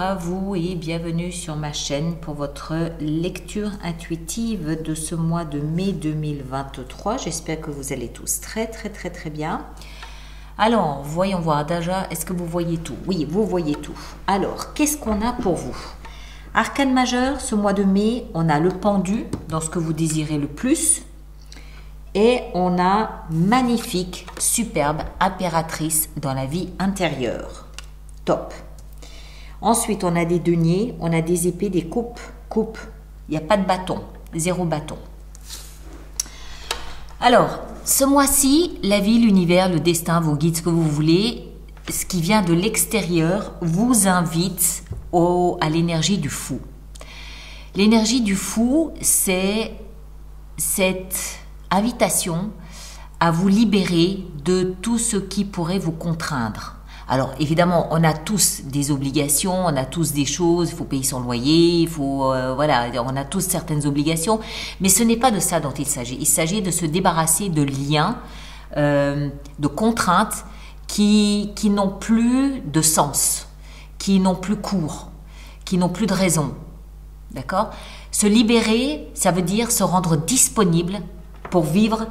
à vous et bienvenue sur ma chaîne pour votre lecture intuitive de ce mois de mai 2023. J'espère que vous allez tous très bien. Alors, voyons voir déjà, est-ce que vous voyez tout? Oui, vous voyez tout. Alors, qu'est-ce qu'on a pour vous? Arcane majeur, ce mois de mai, on a le pendu dans ce que vous désirez le plus. Et on a magnifique, superbe, impératrice dans la vie intérieure. Top. Ensuite, on a des deniers, on a des épées, des coupes. Coupe. Il n'y a pas de bâton. 0 bâton. Alors, ce mois-ci, la vie, l'univers, le destin, vos guides, ce que vous voulez, ce qui vient de l'extérieur, vous invite à l'énergie du fou. L'énergie du fou, c'est cette invitation à vous libérer de tout ce qui pourrait vous contraindre. Alors évidemment, on a tous des obligations, on a tous des choses, il faut payer son loyer, il faut voilà, on a tous certaines obligations, mais ce n'est pas de ça dont il s'agit. Il s'agit de se débarrasser de liens, de contraintes qui n'ont plus de sens, qui n'ont plus cours, qui n'ont plus de raison. D'accord? Se libérer, ça veut dire se rendre disponible pour vivre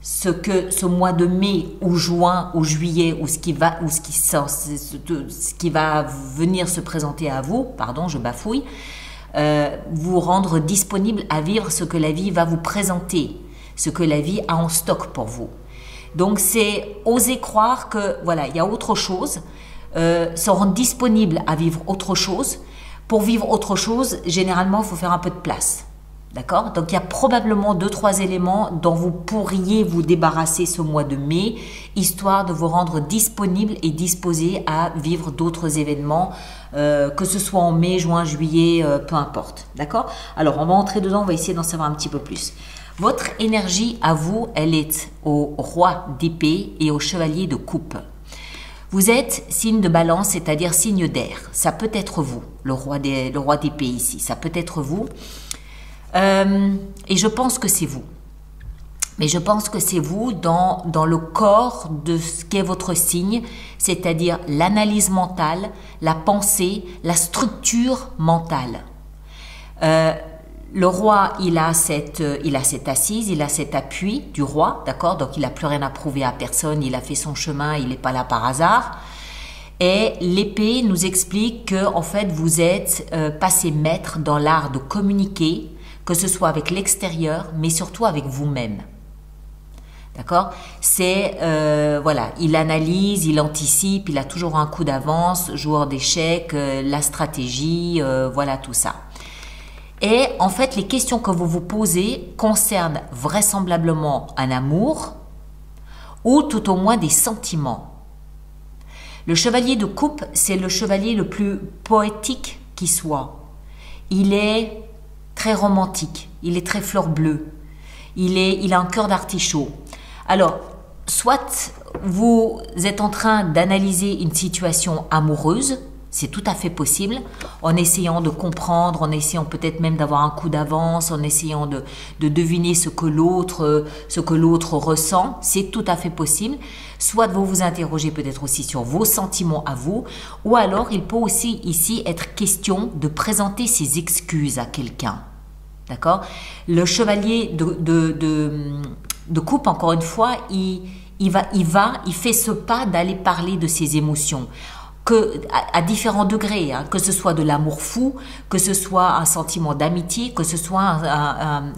ce que ce mois de mai ou juin ou juillet ou ce qui va venir se présenter à vous, pardon, je bafouille, vous rendre disponible à vivre ce que la vie va vous présenter, ce que la vie a en stock pour vous. Donc c'est oser croire que voilà, il y a autre chose, se rendre disponible à vivre autre chose. Pour vivre autre chose, généralement, il faut faire un peu de place. D'accord? Donc, il y a probablement 2-3 éléments dont vous pourriez vous débarrasser ce mois de mai, histoire de vous rendre disponible et disposé à vivre d'autres événements, que ce soit en mai, juin, juillet, peu importe. D'accord? Alors, on va entrer dedans, on va essayer d'en savoir un petit peu plus. Votre énergie à vous, elle est au roi d'épée et au chevalier de coupe. Vous êtes signe de balance, c'est-à-dire signe d'air. Ça peut être vous, le roi d'épée ici. Ça peut être vous. Et je pense que c'est vous. Mais je pense que c'est vous dans le corps de ce qu'est votre signe, c'est-à-dire l'analyse mentale, la pensée, la structure mentale. Le roi, il a cette assise, il a cet appui du roi, d'accord? Donc, il n'a plus rien à prouver à personne, il a fait son chemin, il n'est pas là par hasard. Et l'épée nous explique que, en fait, vous êtes passé maître dans l'art de communiquer, que ce soit avec l'extérieur, mais surtout avec vous-même. D'accord? C'est, voilà, il analyse, il anticipe, il a toujours un coup d'avance, joueur d'échecs, la stratégie, voilà tout ça. Et en fait, les questions que vous vous posez concernent vraisemblablement un amour ou tout au moins des sentiments. Le chevalier de coupe, c'est le chevalier le plus poétique qui soit. Il est très romantique, il est très fleur bleue, il a un cœur d'artichaut. Alors, soit vous êtes en train d'analyser une situation amoureuse, c'est tout à fait possible, en essayant de comprendre, en essayant peut-être même d'avoir un coup d'avance, en essayant de deviner ce que l'autre ressent, c'est tout à fait possible. Soit vous vous interrogez peut-être aussi sur vos sentiments à vous, ou alors il peut aussi ici être question de présenter ses excuses à quelqu'un. D'accord? Le chevalier de coupe, encore une fois, il fait ce pas d'aller parler de ses émotions. À différents degrés, hein, que ce soit de l'amour fou, que ce soit un sentiment d'amitié, que ce soit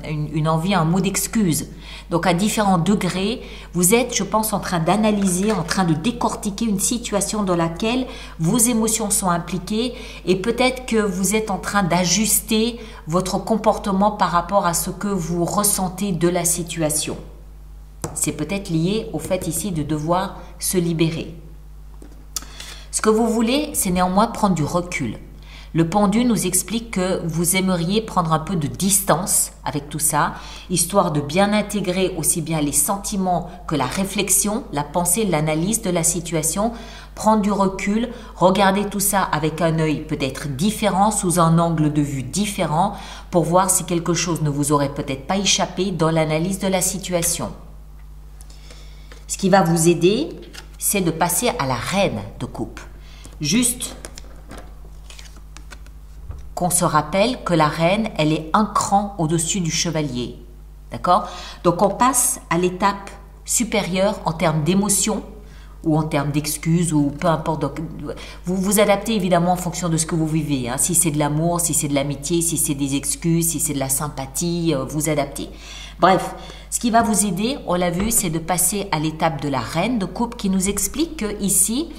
une envie, un mot d'excuse. Donc à différents degrés, vous êtes, je pense, en train d'analyser, en train de décortiquer une situation dans laquelle vos émotions sont impliquées et peut-être que vous êtes en train d'ajuster votre comportement par rapport à ce que vous ressentez de la situation. C'est peut-être lié au fait ici de devoir se libérer. Ce que vous voulez, c'est néanmoins prendre du recul. Le pendu nous explique que vous aimeriez prendre un peu de distance avec tout ça, histoire de bien intégrer aussi bien les sentiments que la réflexion, la pensée, l'analyse de la situation, prendre du recul, regarder tout ça avec un œil peut-être différent, sous un angle de vue différent, pour voir si quelque chose ne vous aurait peut-être pas échappé dans l'analyse de la situation. Ce qui va vous aider, c'est de passer à la reine de coupe. Juste qu'on se rappelle que la reine, elle est un cran au-dessus du chevalier. D'accord? Donc on passe à l'étape supérieure en termes d'émotion ou en termes d'excuses ou peu importe. Donc, vous vous adaptez évidemment en fonction de ce que vous vivez. Hein. Si c'est de l'amour, si c'est de l'amitié, si c'est des excuses, si c'est de la sympathie, vous adaptez. Bref, ce qui va vous aider, on l'a vu, c'est de passer à l'étape de la reine de coupe qui nous explique que ici,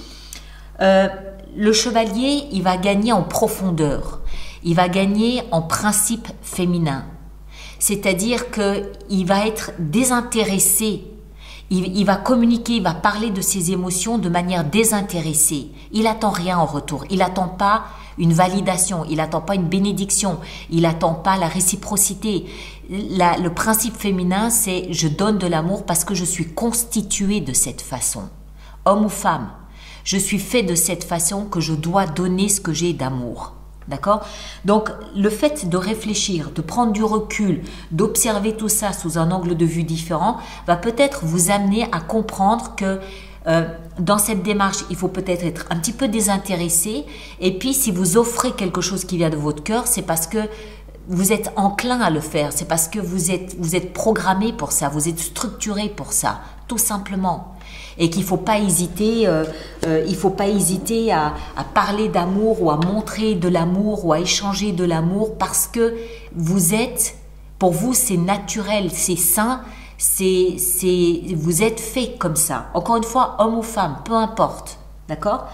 le chevalier, il va gagner en profondeur. Il va gagner en principe féminin. C'est-à-dire qu'il va être désintéressé. Il va communiquer, il va parler de ses émotions de manière désintéressée. Il n'attend rien en retour. Il n'attend pas une validation. Il n'attend pas une bénédiction. Il n'attend pas la réciprocité. Le principe féminin, c'est je donne de l'amour parce que je suis constituée de cette façon. Homme ou femme, je suis fait de cette façon que je dois donner ce que j'ai d'amour. D'accord? Donc, le fait de réfléchir, de prendre du recul, d'observer tout ça sous un angle de vue différent, va peut-être vous amener à comprendre que dans cette démarche, il faut peut-être être un petit peu désintéressé. Et puis, si vous offrez quelque chose qui vient de votre cœur, c'est parce que vous êtes enclin à le faire. C'est parce que vous êtes programmé pour ça, vous êtes structuré pour ça, tout simplement. Et qu'il ne faut pas hésiter, à parler d'amour ou à montrer de l'amour ou à échanger de l'amour parce que pour vous, c'est naturel, c'est sain, vous êtes fait comme ça. Encore une fois, homme ou femme, peu importe, d'accord?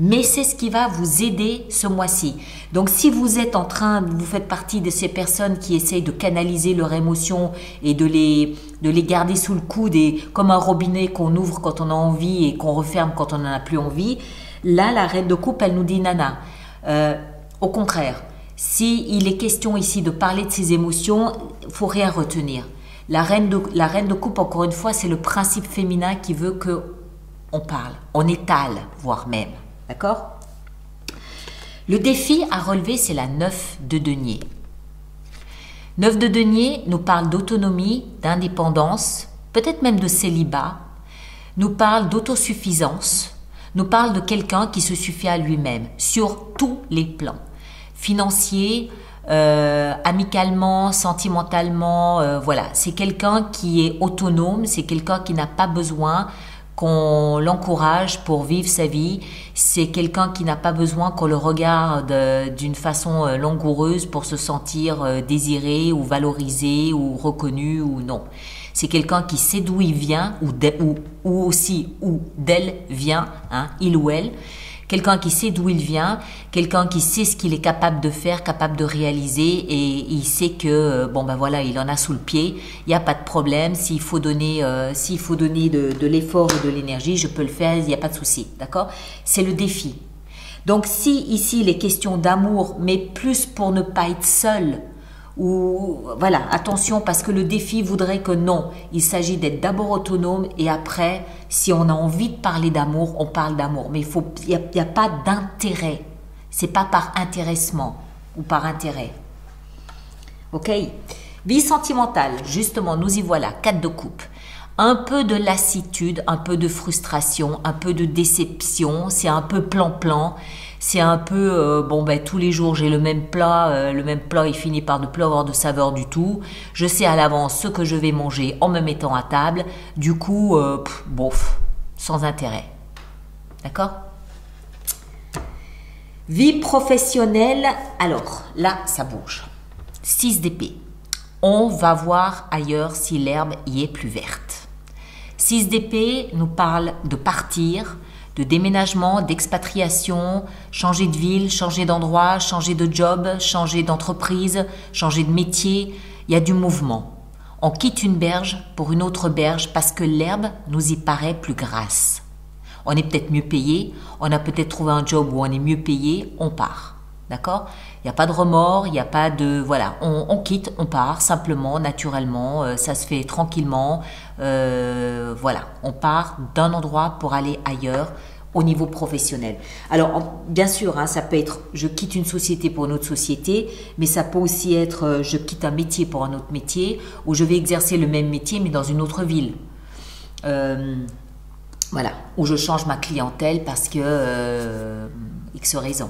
Mais c'est ce qui va vous aider ce mois-ci. Donc, si vous faites partie de ces personnes qui essayent de canaliser leurs émotions et de les garder sous le coude et comme un robinet qu'on ouvre quand on a envie et qu'on referme quand on n'en a plus envie, là, la reine de coupe, elle nous dit, Nana, au contraire, s'il est question ici de parler de ses émotions, il faut rien retenir. La reine de coupe, encore une fois, c'est le principe féminin qui veut qu'on parle, on étale, voire même. D'accord? Le défi à relever, c'est la 9 de denier. 9 de denier nous parle d'autonomie, d'indépendance, peut-être même de célibat, nous parle d'autosuffisance, nous parle de quelqu'un qui se suffit à lui-même sur tous les plans. Financier, amicalement, sentimentalement, voilà. C'est quelqu'un qui est autonome, c'est quelqu'un qui n'a pas besoin qu'on l'encourage pour vivre sa vie. C'est quelqu'un qui n'a pas besoin qu'on le regarde d'une façon langoureuse pour se sentir désiré ou valorisé ou reconnu ou non. C'est quelqu'un qui sait d'où il vient ou aussi où d'elle vient, hein, il ou elle. Quelqu'un qui sait d'où il vient, quelqu'un qui sait ce qu'il est capable de faire, capable de réaliser et il sait que, bon ben voilà, il en a sous le pied, il n'y a pas de problème, s'il faut donner de l'effort et de l'énergie, je peux le faire, il n'y a pas de souci, d'accord? C'est le défi. Donc si ici il est question d'amour, mais plus pour ne pas être seul, ou voilà, attention parce que le défi voudrait que non, il s'agit d'être d'abord autonome et après, si on a envie de parler d'amour, on parle d'amour. Mais il n'y a pas d'intérêt, c'est pas par intéressement ou par intérêt. Ok? Vie sentimentale, justement, nous y voilà, 4 de coupe. Un peu de lassitude, un peu de frustration, un peu de déception, c'est un peu plan-plan. C'est un peu, bon ben tous les jours j'ai le même plat il finit par ne plus avoir de saveur du tout. Je sais à l'avance ce que je vais manger en me mettant à table. Du coup, bof, sans intérêt. D'accord? Vie professionnelle, alors là ça bouge. 6 d'épée. On va voir ailleurs si l'herbe y est plus verte. 6 d'épée nous parle de partir, de déménagement, d'expatriation, changer de ville, changer d'endroit, changer de job, changer d'entreprise, changer de métier. Il y a du mouvement. On quitte une berge pour une autre berge parce que l'herbe nous y paraît plus grasse. On est peut-être mieux payé, on a peut-être trouvé un job où on est mieux payé, on part. D'accord? Il n'y a pas de remords, il n'y a pas de... Voilà, on quitte, on part simplement, naturellement, ça se fait tranquillement. Voilà, on part d'un endroit pour aller ailleurs au niveau professionnel. Alors, bien sûr, hein, ça peut être je quitte une société pour une autre société, mais ça peut aussi être je quitte un métier pour un autre métier ou je vais exercer le même métier mais dans une autre ville. Voilà, ou je change ma clientèle parce que X raison.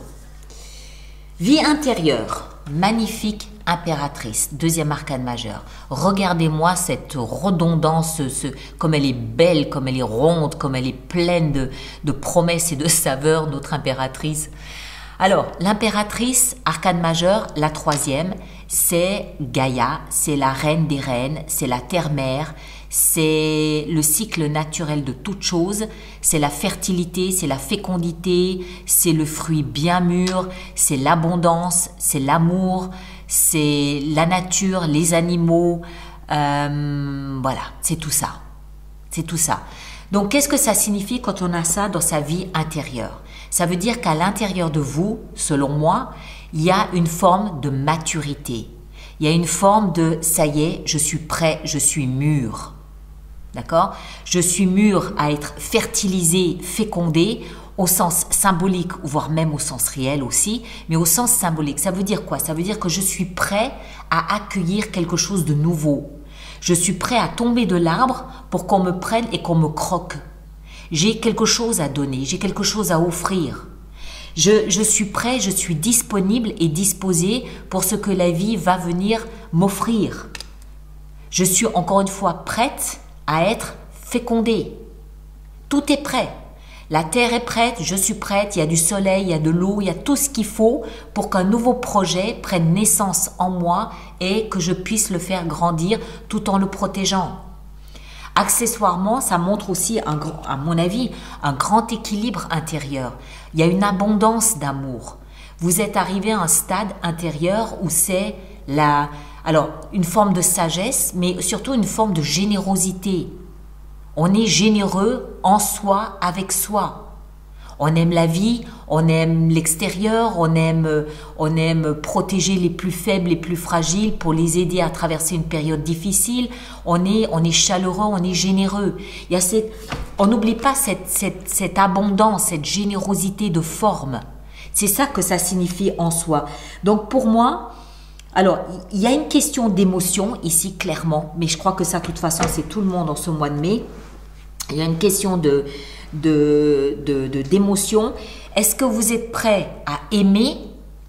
Vie intérieure, magnifique impératrice, deuxième arcane majeur. Regardez-moi cette redondance, comme elle est belle, comme elle est ronde, comme elle est pleine de promesses et de saveurs, notre impératrice. Alors, l'impératrice, arcane majeur, la troisième, c'est Gaïa, c'est la reine des reines, c'est la terre-mère, c'est le cycle naturel de toute chose, c'est la fertilité, c'est la fécondité, c'est le fruit bien mûr, c'est l'abondance, c'est l'amour, c'est la nature, les animaux, voilà, c'est tout ça. C'est tout ça. Donc, qu'est-ce que ça signifie quand on a ça dans sa vie intérieure? Ça veut dire qu'à l'intérieur de vous, selon moi, il y a une forme de maturité. Il y a une forme de « ça y est, je suis prêt, je suis mûr ». D'accord? Je suis mûr à être fertilisé, fécondé, au sens symbolique, voire même au sens réel aussi, mais au sens symbolique. Ça veut dire quoi? Ça veut dire que je suis prêt à accueillir quelque chose de nouveau. Je suis prêt à tomber de l'arbre pour qu'on me prenne et qu'on me croque. J'ai quelque chose à donner, j'ai quelque chose à offrir. Je suis prêt, je suis disponible et disposé pour ce que la vie va venir m'offrir. Je suis encore une fois prête à être fécondée. Tout est prêt. La terre est prête, je suis prête, il y a du soleil, il y a de l'eau, il y a tout ce qu'il faut pour qu'un nouveau projet prenne naissance en moi et que je puisse le faire grandir tout en le protégeant. Accessoirement, ça montre aussi, à mon avis, un grand équilibre intérieur. Il y a une abondance d'amour. Vous êtes arrivé à un stade intérieur où c'est une forme de sagesse, mais surtout une forme de générosité. On est généreux en soi, avec soi. On aime la vie, on aime l'extérieur, on aime protéger les plus faibles, les plus fragiles pour les aider à traverser une période difficile. On est chaleureux, on est généreux. On n'oublie pas cette abondance, cette générosité de forme. C'est ça que ça signifie en soi. Donc pour moi, alors il y a une question d'émotion ici clairement, mais je crois que ça de toute façon c'est tout le monde en ce mois de mai. Il y a une question d'émotion. Est-ce que vous êtes prêt à aimer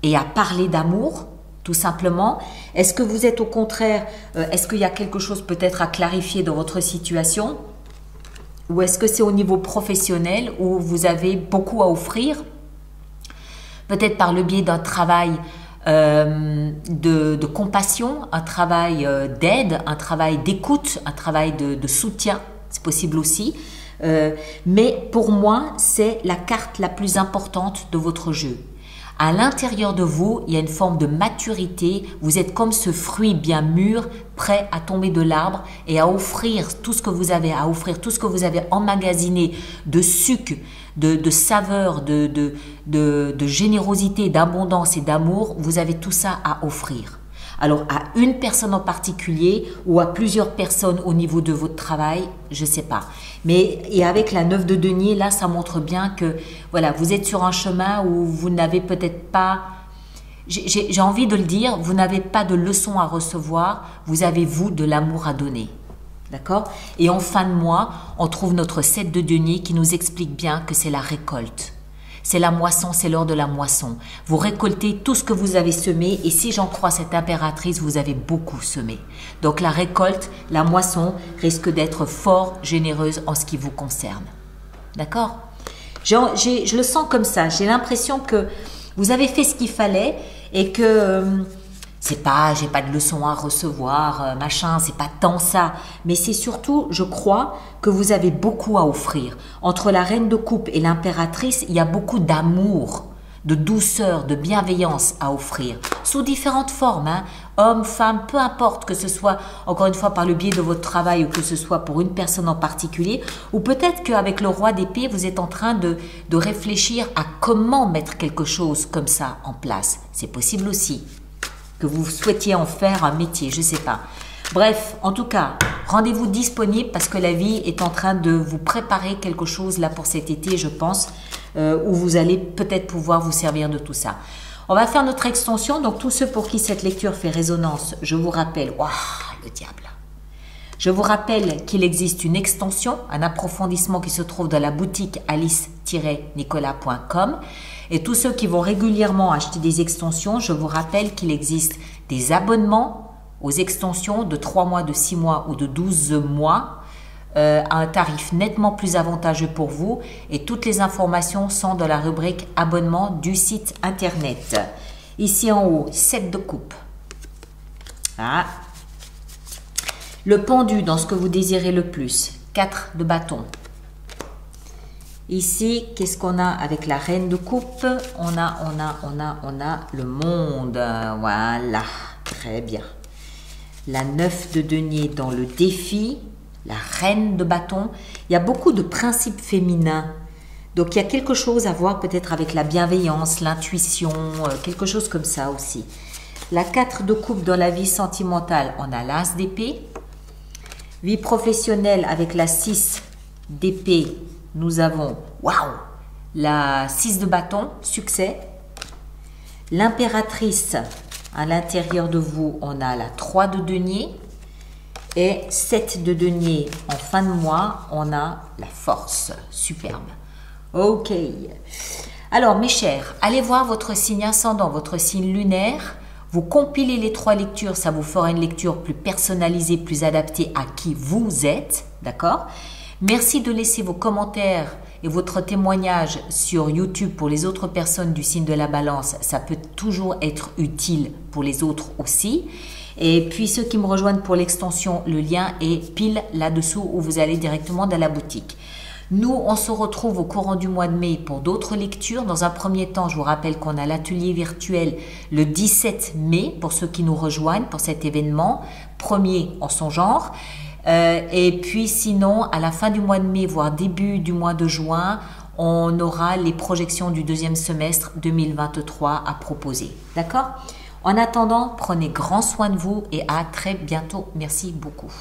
et à parler d'amour, tout simplement? Est-ce que vous êtes au contraire, est-ce qu'il y a quelque chose peut-être à clarifier dans votre situation? Ou est-ce que c'est au niveau professionnel où vous avez beaucoup à offrir? Peut-être par le biais d'un travail de compassion, un travail d'aide, un travail d'écoute, un travail de soutien. C'est possible aussi. Mais pour moi, c'est la carte la plus importante de votre jeu. À l'intérieur de vous, il y a une forme de maturité. Vous êtes comme ce fruit bien mûr, prêt à tomber de l'arbre et à offrir tout ce que vous avez à offrir, tout ce que vous avez emmagasiné de sucre, de saveur, de générosité, d'abondance et d'amour. Vous avez tout ça à offrir. Alors, à une personne en particulier ou à plusieurs personnes au niveau de votre travail, je ne sais pas. Mais et avec la 9 de denier, là, ça montre bien que voilà, vous êtes sur un chemin où vous n'avez peut-être pas, j'ai envie de le dire, vous n'avez pas de leçons à recevoir, vous avez, vous, de l'amour à donner. D'accord? Et en fin de mois, on trouve notre 7 de denier qui nous explique bien que c'est la récolte. C'est la moisson, c'est l'heure de la moisson. Vous récoltez tout ce que vous avez semé et si j'en crois cette impératrice, vous avez beaucoup semé. Donc la récolte, la moisson risque d'être fort généreuse en ce qui vous concerne. D'accord? Je le sens comme ça. J'ai l'impression que vous avez fait ce qu'il fallait et que c'est pas, j'ai pas de leçons à recevoir, machin, c'est pas tant ça. Mais c'est surtout, je crois, que vous avez beaucoup à offrir. Entre la reine de coupe et l'impératrice, il y a beaucoup d'amour, de douceur, de bienveillance à offrir. Sous différentes formes, hein. Homme, femme, peu importe, que ce soit, encore une fois, par le biais de votre travail ou que ce soit pour une personne en particulier. Ou peut-être qu'avec le roi d'épée, vous êtes en train de réfléchir à comment mettre quelque chose comme ça en place. C'est possible aussi. Que vous souhaitiez en faire un métier, je ne sais pas. Bref, en tout cas, rendez-vous disponible parce que la vie est en train de vous préparer quelque chose là pour cet été, je pense, où vous allez peut-être pouvoir vous servir de tout ça. On va faire notre extension, donc tous ceux pour qui cette lecture fait résonance, je vous rappelle, waouh, le diable. Je vous rappelle qu'il existe une extension, un approfondissement qui se trouve dans la boutique alice-nicolas.com. Et tous ceux qui vont régulièrement acheter des extensions, je vous rappelle qu'il existe des abonnements aux extensions de 3 mois, de 6 mois ou de 12 mois à un tarif nettement plus avantageux pour vous. Et toutes les informations sont dans la rubrique abonnement du site internet. Ici en haut, 7 de coupe. Ah. Le pendu dans ce que vous désirez le plus. 4 de bâton. Ici, qu'est-ce qu'on a avec la reine de coupe? On a le monde. Voilà, très bien. La 9 de denier dans le défi. La reine de bâton. Il y a beaucoup de principes féminins. Donc, il y a quelque chose à voir peut-être avec la bienveillance, l'intuition, quelque chose comme ça aussi. La 4 de coupe dans la vie sentimentale, on a l'as d'épée. Vie professionnelle avec la 6 d'épée, nous avons, waouh, la 6 de bâton, succès. L'impératrice, à l'intérieur de vous, on a la 3 de denier. Et 7 de denier en fin de mois, on a la force. Superbe. Ok. Alors, mes chers, allez voir votre signe ascendant, votre signe lunaire. Vous compilez les 3 lectures, ça vous fera une lecture plus personnalisée, plus adaptée à qui vous êtes. D'accord? Merci de laisser vos commentaires et votre témoignage sur YouTube pour les autres personnes du signe de la balance. Ça peut toujours être utile pour les autres aussi. Et puis ceux qui me rejoignent pour l'extension, le lien est pile là-dessous où vous allez directement dans la boutique. Nous, on se retrouve au courant du mois de mai pour d'autres lectures. Dans un premier temps, je vous rappelle qu'on a l'atelier virtuel le 17 mai pour ceux qui nous rejoignent pour cet événement, premier en son genre. Et puis sinon, à la fin du mois de mai, voire début du mois de juin, on aura les projections du deuxième semestre 2023 à proposer. D'accord ? En attendant, prenez grand soin de vous et à très bientôt. Merci beaucoup.